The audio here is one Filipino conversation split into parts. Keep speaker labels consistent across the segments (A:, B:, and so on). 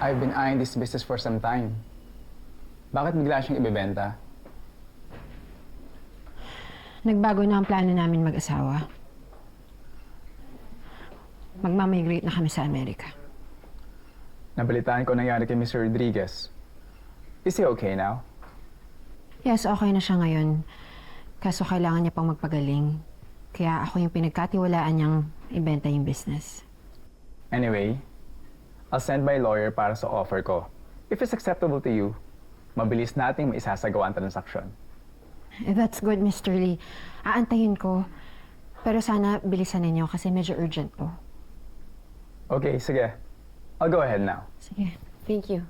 A: I've been eyeing this business for some time. Bakit bigla siyang ibebenta?
B: Nagbago na ang plano namin mag-asawa. Magmamigrate na kami sa Amerika.
A: Nabalitaan ko nangyari kay Mr. Rodriguez. Is he okay now?
B: Yes, okay na siya ngayon. Kaso kailangan niya pang magpagaling. Kaya ako yung pinagkatiwalaan niyang ibenta yung business.
A: Anyway, I'll send my lawyer para sa offer ko. If it's acceptable to you, mabilis nating maisasagawa ang transaksyon.
B: That's good, Mr. Lee. Aantayin ko. Pero sana bilisan ninyo kasi medyo urgent po.
A: Okay, sige. I'll go ahead now.
B: Sige, thank you.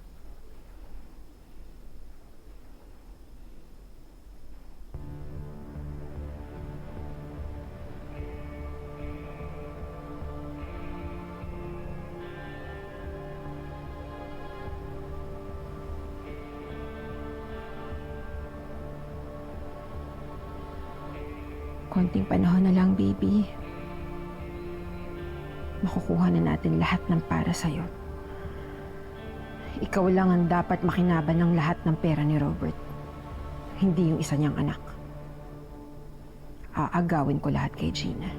B: Konting panahon na lang, baby. Makukuha na natin lahat ng para sa'yo. Ikaw lang ang dapat makinaban ng lahat ng pera ni Robert. Hindi yung isa niyang anak. Aagawin ko lahat kay Gina.